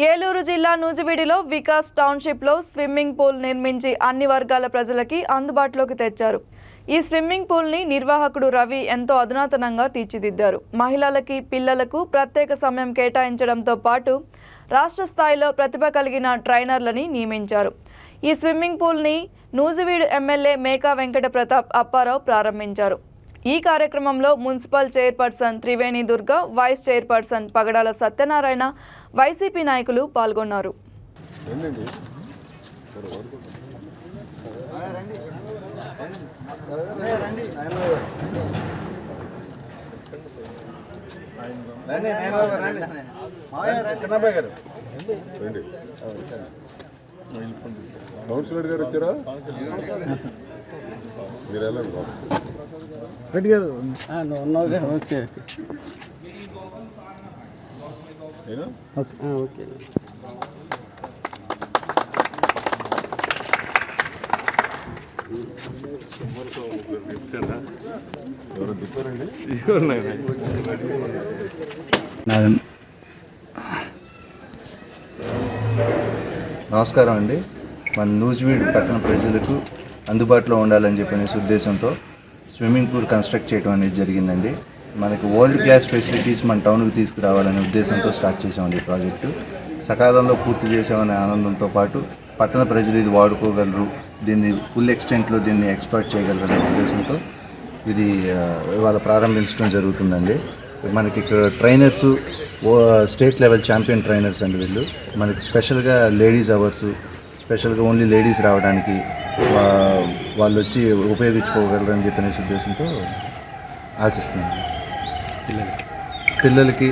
ఏలూరు జిల్లా నూజివీడులో Vikas టౌన్షిప్లో swimming pool నిర్మించి అన్ని వర్గాల ప్రజలకి అందుబాటులోకి తెచ్చారు. ఈ స్విమ్మింగ్ పూల్ని నిర్వాహకుడు రవి ఎంతో అధునాతనంగా తీర్చిదిద్దారు. మహిళలకి, పిల్లలకు ప్రత్యేక సమయం కేటాయించడంతో పాటు రాష్ట్ర స్థాయిలో ప్రతిభ కలిగిన ట్రైనర్లని నియమించారు. ఈ స్విమ్మింగ్ పూల్ని నూజివీడు ఎమ్మెల్యే మేకా వెంకట ప్రతాప్ అప్పారావు ప్రారంభించారు. ఈ కార్యక్రమంలో municipal chairperson Triveni Durga, vice chairperson Pagadala Satyanarayana, YCP నాయకులు పాల్గొన్నారు. కౌన్సిలర్ గారు వచ్చారా? మీరు వెళ్ళండి. Okay okay. ఎవరు దిప్పారండి? నమస్కారం అండి. మన నూజివీడు పట్టణ ప్రజలకు అందుబాటులో ఉండాలని చెప్పనేసి ఉద్దేశంతో స్విమ్మింగ్ పూల్ కన్స్ట్రక్ట్ చేయడం అనేది జరిగిందండి. మనకి వరల్డ్ క్లాస్ ఫెసిలిటీస్ మన టౌన్కి తీసుకురావాలనే ఉద్దేశంతో స్టార్ట్ చేసామండి ఈ ప్రాజెక్టు. సకాలంలో పూర్తి చేసామనే ఆనందంతో పాటు పట్టణ ప్రజలు ఇది వాడుకోగలరు, దీన్ని ఫుల్ ఎక్స్టెంట్లో దీన్ని ఎక్స్‌ప్లాయిట్ చేయగలరనే ఉద్దేశంతో ఇది ఇవాళ ప్రారంభించడం జరుగుతుందండి. మనకి ఇక్కడ trainers state level champion trainers అండి వీళ్ళు. మనకి స్పెషల్గా లేడీస్ అవర్స్, స్పెషల్గా ఓన్లీ లేడీస్ రావడానికి వాళ్ళు వచ్చి ఉపయోగించుకోగలరని చెప్పనే ఉద్దేశంతో ఆశిస్తున్నాను. పిల్లలకి